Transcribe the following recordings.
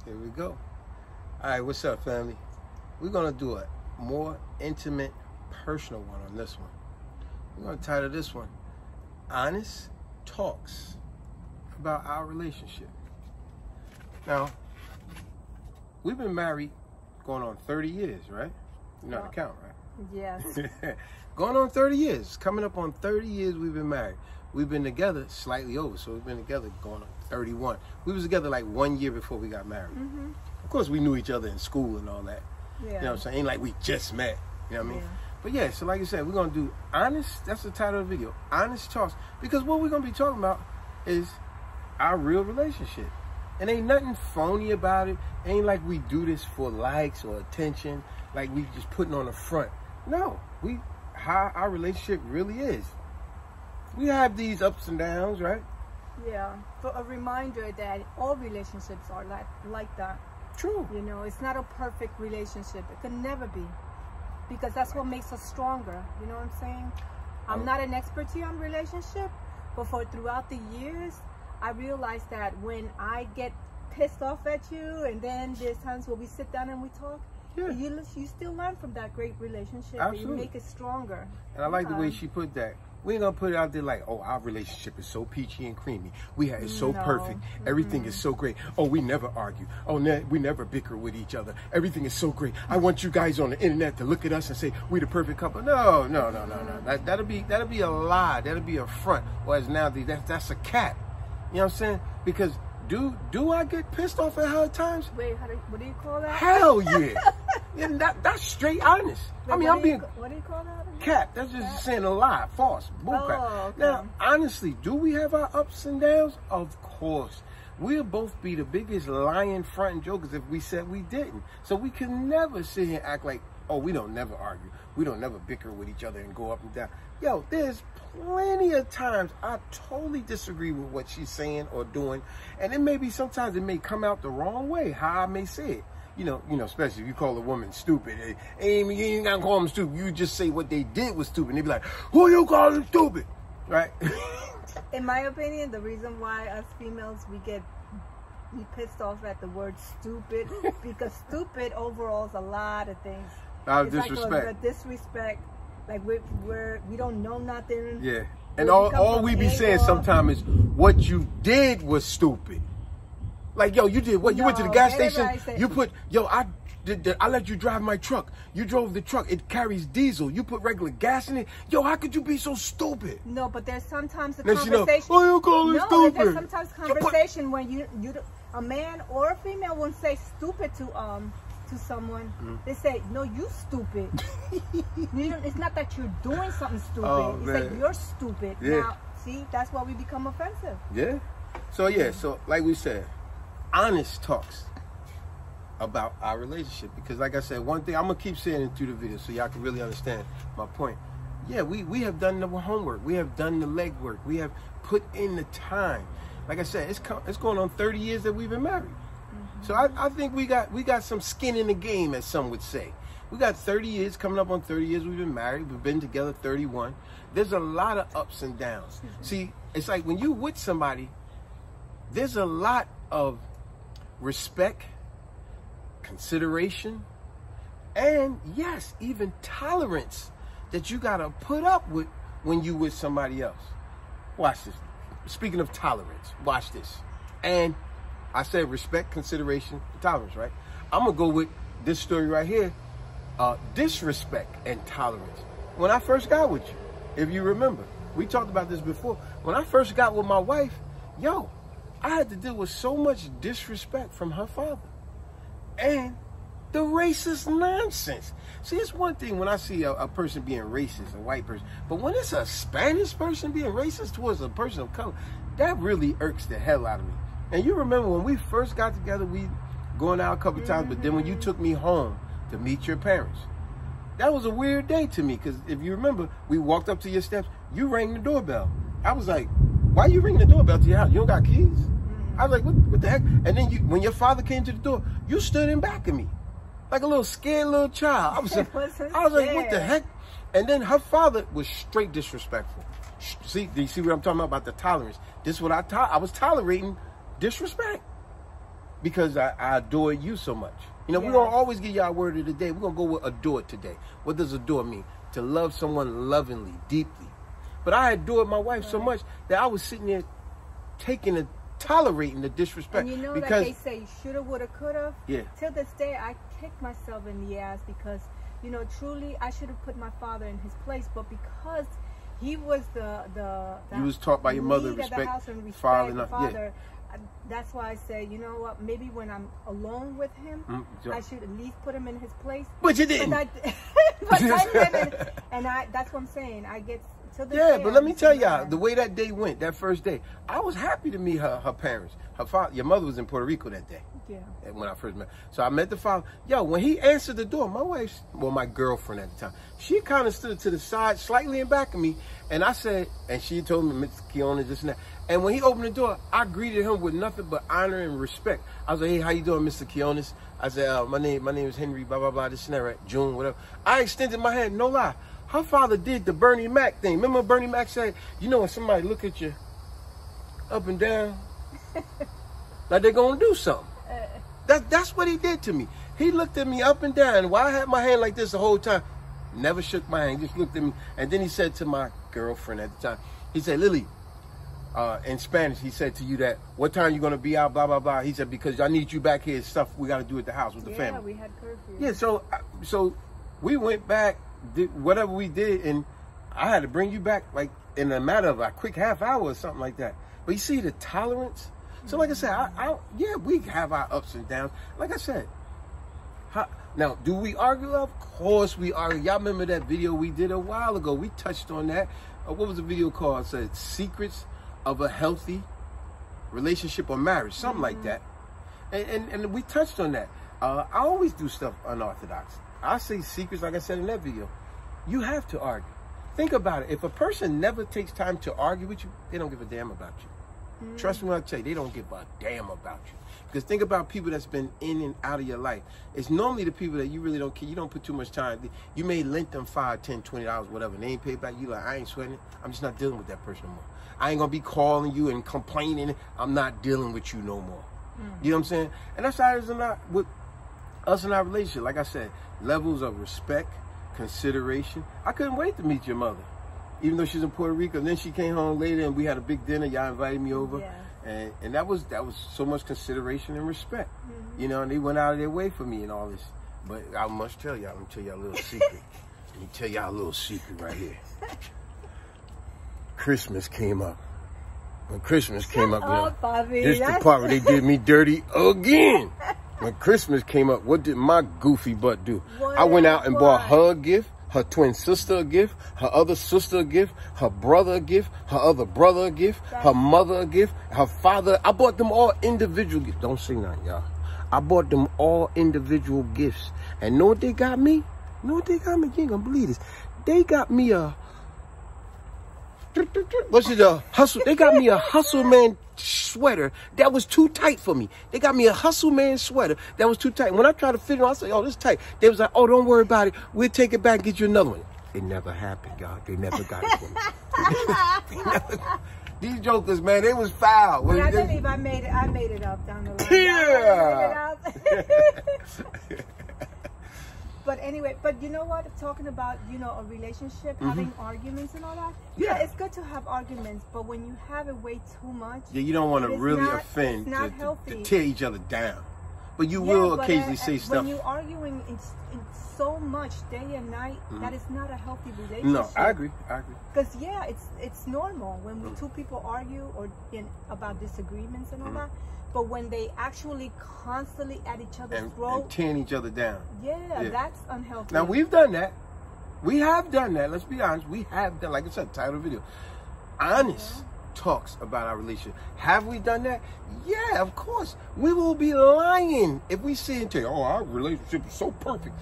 Here we go. All right, what's up, family? We're going to do a more intimate, personal one on this one. We're going to title this one, Honest Talks About Our Relationship. Now, we've been married going on 30 years, right? You know how to count, right? Yes. Going on 30 years. Coming up on 30 years we've been married. We've been together slightly over, so we've been together going on 31. We was together like 1 year before we got married. Mm-hmm. Of course, we knew each other in school and all that. Yeah. You know what I'm saying? Ain't like we just met. You know what I mean? Yeah. But yeah, so like I said, we're going to do honest, that's the title of the video, Honest Talks. Because what we're going to be talking about is our real relationship. And ain't nothing phony about it. Ain't like we do this for likes or attention, like we just putting on the front. No, how our relationship really is. We have these ups and downs, right? Yeah. For a reminder that all relationships are like that. True. You know, it's not a perfect relationship. It can never be. Because that's what makes us stronger. You know what I'm saying? I'm not an expert here on relationship, but throughout the years, I realized that when I get pissed off at you, and then there's times where we sit down and we talk, yeah, you still learn from that great relationship. Absolutely. You make it stronger. And I like the way she put that. We ain't gonna put it out there like, oh, our relationship is so peachy and creamy. It's so perfect. Everything is so great. Oh, we never argue. Oh, we never bicker with each other. Everything is so great. I want you guys on the internet to look at us and say we the perfect couple. No. That'll be a lie. That'll be a front. Or as now that's a cap. You know what I'm saying? Because do I get pissed off at her at times? Wait, what do you call that? Hell yeah. Yeah, that's straight honest. Wait, I mean, what do you call that? Cap. That's just saying a lie. False. Bullcrap. Okay. Now, honestly, do we have our ups and downs? Of course. We'll both be the biggest lying front and jokers if we said we didn't. So we can never sit here and act like, oh, we don't never argue. We don't never bicker with each other and go up and down. Yo, there's plenty of times I totally disagree with what she's saying or doing. And it may be sometimes it may come out the wrong way, how I may say it. You know, especially if you call a woman stupid. You ain't gotta call them stupid. You just say what they did was stupid. And they be like, who you calling stupid? Right? In my opinion, the reason why us females, we pissed off at the word stupid, because stupid overall is a lot of things. Out of disrespect. Like a disrespect. Like we don't know nothing. Yeah. And all we be saying sometimes is, what you did was stupid. Like, yo, you did what? You went to the gas station. You put, I let you drive my truck. You drove the truck. It carries diesel. You put regular gas in it. Yo, how could you be so stupid? No, but there's sometimes a conversation. You you call it stupid? There's sometimes conversation when a man or a female won't say stupid to someone. They say, no, you stupid. It's not that you're doing something stupid. It's like you're stupid. Yeah. Now, see, that's why we become offensive. Yeah. So like we said, honest talks about our relationship. Because like I said, one thing, I'm going to keep saying it through the video so y'all can really understand my point. Yeah, we have done the homework. We have done the legwork. We have put in the time. Like I said, it's going on 30 years that we've been married. So I think we got some skin in the game, as some would say. We got 30 years, coming up on 30 years we've been married. We've been together 31. There's a lot of ups and downs. See, it's like when you with somebody, there's a lot of respect, consideration, and yes, even tolerance that you gotta put up with when you with somebody else. Watch this. Speaking of tolerance, watch this. And I said respect, consideration, and tolerance, right? I'm gonna go with this story right here. Disrespect and tolerance. When I first got with you, if you remember, we talked about this before. When I first got with my wife, yo, I had to deal with so much disrespect from her father. And the racist nonsense. See, it's one thing when I see a person being racist, a white person, but when it's a Spanish person being racist towards a person of color, that really irks the hell out of me. And you remember when we first got together, we going out a couple times, but then when you took me home to meet your parents, that was a weird day to me, because if you remember, we walked up to your steps, you rang the doorbell. I was like, why you ringing the doorbell to your house? You don't got keys? I was like, what the heck? And then when your father came to the door, you stood in back of me like a little scared little child. I was like, what the heck? And then her father was straight disrespectful. See, do you see what I'm talking about the tolerance? This is what I was tolerating disrespect. because I adore you so much. You know, Yes. we're going to always give you our word of the day. We're going to go with adore today. What does adore mean? To love someone lovingly, deeply. But I adored my wife so much that I was sitting there tolerating the disrespect. And you know, because, like they say, shoulda, woulda, coulda. Yeah. Till this day, I kick myself in the ass because, you know, truly, I should have put my father in his place. But because he was the you was taught by your mother, lead of the respect house and respect father, the not- yeah. father. That's why I say, you know what? Maybe when I'm alone with him, I should at least put him in his place. But you didn't. But I didn't. And that's what I'm saying. I get to the Yeah, day, but let me I'm tell saying, y'all, the way that day went, that first day, I was happy to meet her parents. Her father, your mother was in Puerto Rico that day. Yeah. When I first met. So I met the father. Yo, when he answered the door, my wife's, well, my girlfriend at the time, she kind of stood to the side, slightly in back of me. And I said, and she told me, Mr. Keona, this and that. And when he opened the door, I greeted him with nothing but honor and respect. I was like, hey, how you doing, Mr. Keonis? I said, my name is Henry, blah, blah, blah, this and that, right? June, whatever. I extended my hand, no lie. Her father did the Bernie Mac thing. Remember Bernie Mac said, you know when somebody look at you up and down, like they're going to do something. That's what he did to me. He looked at me up and down while I had my hand like this the whole time. Never shook my hand, just looked at me. And then he said to my girlfriend at the time, he said, Lily, in Spanish, he said to you that, what time you going to be out, blah, blah, blah. He said, because I need you back here, stuff we got to do at the house with the family. Yeah, we had curfew. Yeah, so we went back, did whatever we did, and I had to bring you back like in a matter of a quick half hour or something like that. But you see the tolerance? So like I said, yeah, we have our ups and downs. Like I said, now, do we argue? Of course we argue. Y'all remember that video we did a while ago? We touched on that. What was the video called? It said, Secrets of a Healthy Relationship or Marriage, something like that. And we touched on that. I always do stuff unorthodox. I say secrets, like I said in that video. You have to argue. Think about it. If a person never takes time to argue with you, they don't give a damn about you. Trust me when I tell you, they don't give a damn about you. Because think about people that's been in and out of your life. It's normally the people that you really don't care. You don't put too much time. You may lend them $5, $10, $20, whatever, and they ain't paid back. You like, I ain't sweating it. I'm just not dealing with that person no more. I ain't going to be calling you and complaining. I'm not dealing with you no more. You know what I'm saying? And that's how it is with us in our relationship. Like I said, levels of respect, consideration. I couldn't wait to meet your mother. Even though she's in Puerto Rico, and then she came home later and we had a big dinner. Y'all invited me over. Yeah. And that was so much consideration and respect. You know, and they went out of their way for me and all this. But I must tell y'all, let me tell y'all a little secret. Let me tell y'all a little secret right here. Christmas came up. When Christmas came up, Bobby, this the part where they did me dirty again. When Christmas came up, what did my goofy butt do? I went out and bought her a gift, her twin sister a gift, her other sister a gift, her brother a gift, her other brother a gift, her mother a gift, her father. I bought them all individual gifts. Don't say nothing, y'all. I bought them all individual gifts. And know what they got me? Know what they got me? You ain't gonna believe this. They got me a... What's it, hustle? They got me a Hustle Man sweater that was too tight for me. They got me a Hustle Man sweater that was too tight. When I tried to fit it on, I said, oh, this is tight. They was like, oh, don't worry about it. We'll take it back and get you another one. It never happened, y'all. They never got it for me. These jokers, man, they was foul. But I believe I made it up down the line. Yeah. But anyway, but you know what? Talking about, you know, a relationship, having arguments and all that. Yeah. It's good to have arguments, but when you have it way too much. Yeah, you don't want to really offend to tear each other down. But you will occasionally say stuff. When you're arguing in so much day and night, that is not a healthy relationship. No, I agree. Because yeah, it's normal when two people argue or about disagreements and all that. But when they actually constantly at each other's throat and tearing each other down. Yeah, that's unhealthy. Now we've done that. We have done that. Let's be honest. We have done, like I said, title of the video. Honest talks about our relationship. Have we done that? Yeah, of course. We will be lying if we sit and tell you, oh, our relationship is so perfect.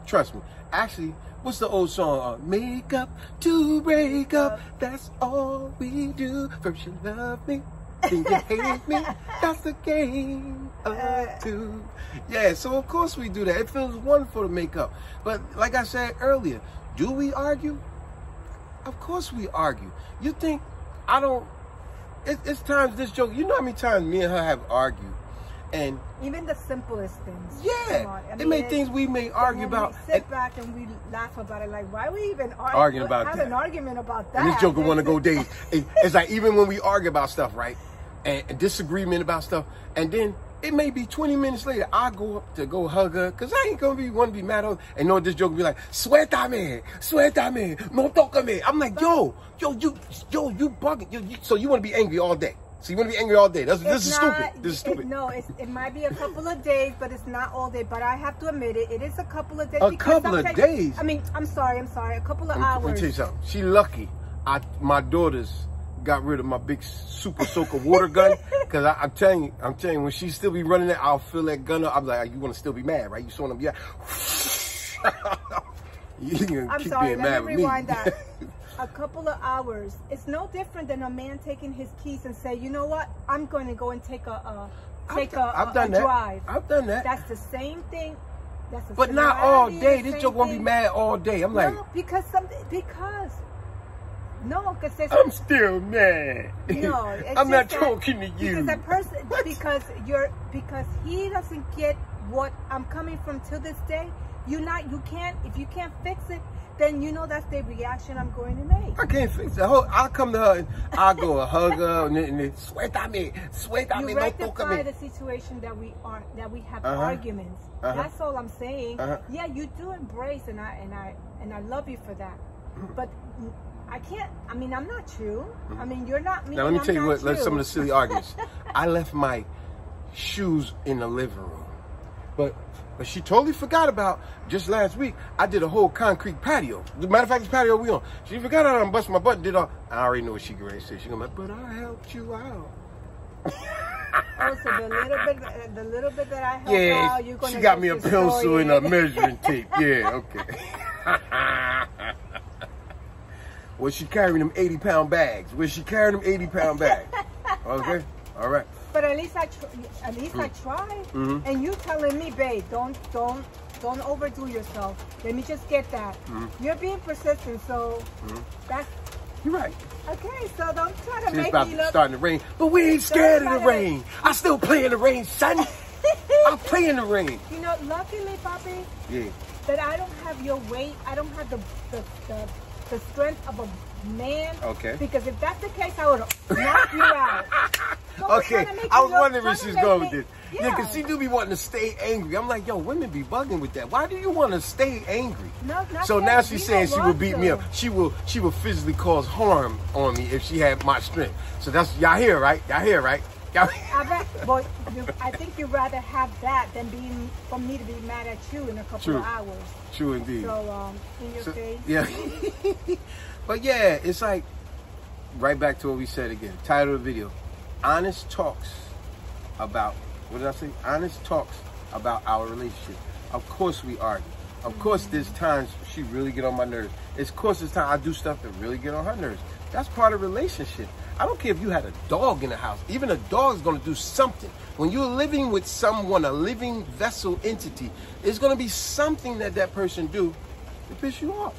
Trust me. Actually, what's the old song? Make up to break up. That's all we do. First you love me, then you hate me. That's the game of two. Yeah, so of course we do that. It feels wonderful to make up. But like I said earlier, do we argue? Of course we argue. You think I don't... It's times this joke... You know how many times me and her have argued? And even the simplest things. yeah, Come on. I it mean, made things we may argue when about. We sit back and we laugh about it. Like, why are we even Arguing about have that? an argument about that? And this joker want to go days. It's like even when we argue about stuff, right? And disagreement about stuff, and then it may be 20 minutes later, I go up to go hug her, because I ain't going to want to be mad at her. And know this joker be like, suéltame, no tócame. I'm like, you bugging. So you want to be angry all day. So you want to be angry all day. This is stupid. This is stupid. It might be a couple of days, but it's not all day. But I have to admit it is a couple of days. A couple of days? I mean, I'm sorry. A couple of hours. Let me tell you something. She lucky. My daughters got rid of my big super soaker water gun, because I'm telling you, when she still be running it, I'll fill that gun up. I'm like, you want to still be mad, right? You saw them, yeah. I'm sorry, let me rewind that. A couple of hours. It's no different than a man taking his keys and say, you know what? I'm going to go and take a drive. I've done that. That's the same thing. But not all day. This joke won't be mad all day. I'm like, no, because I'm still mad. No, I'm not talking to you. Because that person, because he doesn't get what I'm coming from to this day. If you can't fix it, then you know that's the reaction I'm going to make. I can't fix it. I'll come to her and I'll go and hug her and then suéltame, you rectify the situation that we have arguments. That's all I'm saying. Yeah, you do embrace, and I love you for that. But I can't. I mean, I'm not you. I mean, you're not me. Now let me tell you what. Some of the silly arguments. I left my shoes in the living room, but she totally forgot about just last week. I did a whole concrete patio. As a matter of fact, this patio we on. She forgot I bust my butt and did all. I already know what she going to say. She gonna be like, but I helped you out. Oh, so the little bit that I helped out, you're gonna. She got me a pencil and a measuring tape. Yeah, okay. Was she carrying them 80-pound bags? Okay, all right. But at least I tried. Mm-hmm. And you telling me, babe, don't overdo yourself. Let me just get that. Mm-hmm. You're being persistent, so that's. You're right. Okay, so don't try to See, make it's about me look. starting to rain, but we ain't scared of the rain. I still play in the rain, son. I play in the rain. You know, luckily, Papi, that I don't have your weight. I don't have the strength of a man. Okay. Because if that's the case, I would knock you out. So okay, I was wondering where she's going with this. Yeah, because she do be wanting to stay angry. I'm like, yo, women be bugging with that. Why do you want to stay angry? No, not so that. now she's saying she will beat to. me up. She will physically cause harm on me if she had my strength. So that's y'all hear, right? Y'all hear, right? I think you'd rather have that than for me to be mad at you in a couple of hours. True indeed. So in your face. Yeah. But yeah, it's like right back to what we said again. Title of the video: Honest talks about. What did I say? Honest talks about our relationship. Of course we argue. Of course there's times she really get on my nerves. Of course there's times I do stuff that really get on her nerves. That's part of relationship. I don't care if you had a dog in the house. Even a dog's going to do something. When you're living with someone, a living vessel entity, it's going to be something that person do to piss you off.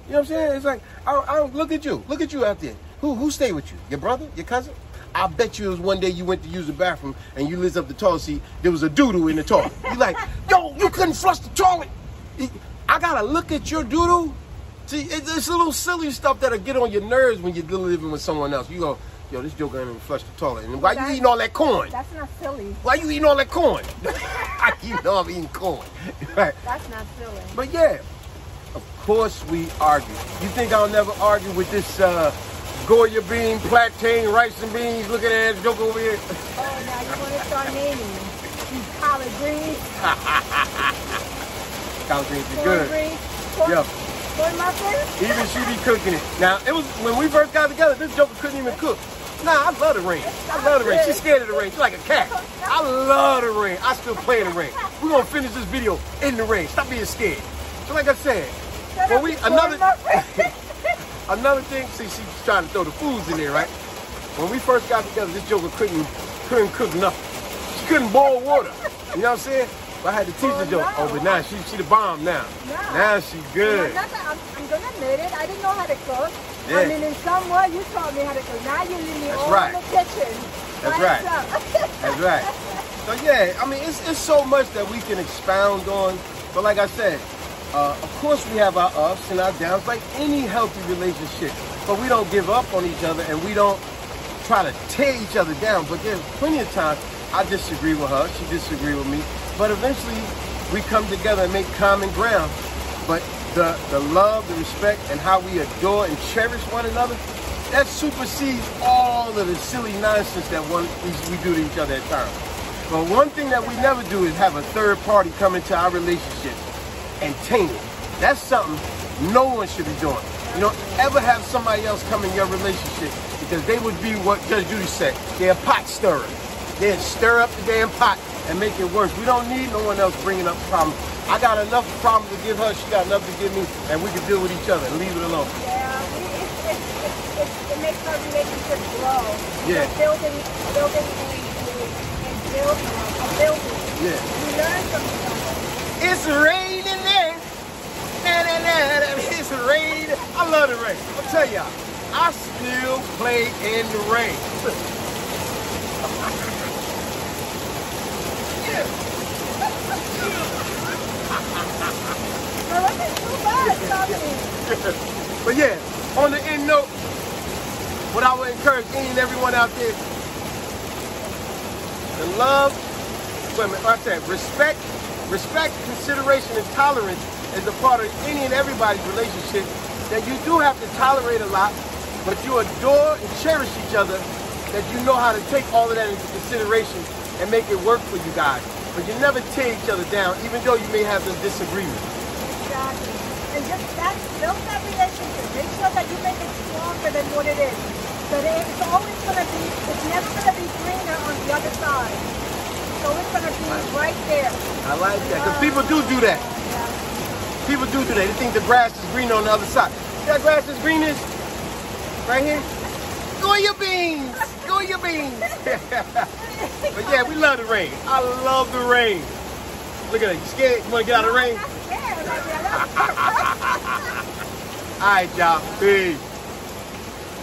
You know what I'm saying? It's like, I look at you. Look at you out there. Who stayed with you? Your brother? Your cousin? I bet you it was one day you went to use the bathroom and you lift up the toilet seat. There was a doo-doo in the toilet. You're like, yo, you couldn't flush the toilet. I got to look at your doo-doo. See, it's a little silly stuff that'll get on your nerves when you're living with someone else. You go, yo, this joker ain't even flush the toilet. And why you eating all that corn? That's not silly. Why you eating all that corn? You know I'm eating corn. Right? That's not silly. But yeah, of course we argue. You think I'll never argue with this Goya bean, plantain, rice and beans looking at that joke over here? Oh, now you want to start naming these collard greens. Collard greens are good. Yeah. Even she be cooking it. Now, it was when we first got together, this joker couldn't even cook. Nah, I love the rain. She's scared of the rain. She's like a cat. I love the rain. I still play in the rain. We're going to finish this video in the rain. Stop being scared. So like I said, another thing, see, she's trying to throw the foods in there, right? When we first got together, this joker couldn't cook nothing. She couldn't boil water. You know what I'm saying? I had to teach the joke. Oh, but now she the bomb now. Now she good. I'm gonna admit it. I didn't know how to cook. Yeah. I mean, in some way you taught me how to cook. Now you leave me all in the kitchen. That's right. That's right. So yeah, I mean, it's so much that we can expound on. But like I said, of course we have our ups and our downs, like any healthy relationship. But we don't give up on each other, and we don't try to tear each other down. But there's plenty of times I disagree with her, she disagrees with me. But eventually we come together and make common ground. But the love, the respect, and how we adore and cherish one another, that supersedes all of the silly nonsense that we do to each other at times. But one thing that we never do is have a third party come into our relationship and taint it. That's something no one should be doing. You don't ever have somebody else come in your relationship, because they would be what Judge Judy said. They're a pot stirrer. They'd stir up the damn pot and make it worse. We don't need no one else bringing up problems. I got enough problems to give her, she got enough to give me, and we can deal with each other and leave it alone. Yeah, it makes our relationship grow. Yeah. Building a building. Yeah. We learn from each other. It's raining there. It's raining. I love the rain. I'll tell y'all, I still play in the rain. Yeah. No, it isn't too bad, Tommy. But yeah, on the end note, what I would encourage any and everyone out there, the love, like I said, respect, consideration, and tolerance is a part of any and everybody's relationship. That you do have to tolerate a lot, but you adore and cherish each other, that you know how to take all of that into consideration and make it work for you guys. But you never tear each other down, even though you may have some disagreements. Exactly. And just build that relationship. Make sure that you make it stronger than what it is. But it's always going to be, it's never going to be greener on the other side. So it's going to be right there. I like that, because people do that. Yeah. People do that. They think the grass is greener on the other side. See that grass is green is? Right here? Goya beans! Goya beans! But yeah, we love the rain. I love the rain. Look at it. You scared? You want to get out of the rain? All right, y'all. Peace.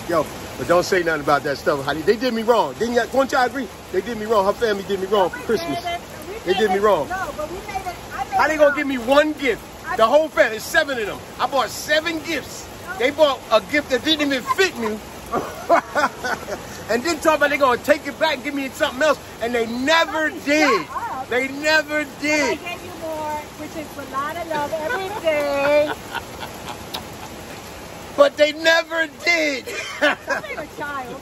Yo, but don't say nothing about that stuff, honey. They did me wrong. Didn't y'all? Won't y'all agree? They did me wrong. Her family did me wrong for Christmas. They did me wrong. No, but we made it. How they gonna give me one gift? The whole family, there's 7 of them. I bought 7 gifts. They bought a gift that didn't even fit me. And then talk about they gonna take it back and give me something else. And they never did. They never did. I gave you more, which is a lot of love every day. But they never did. I'm a child.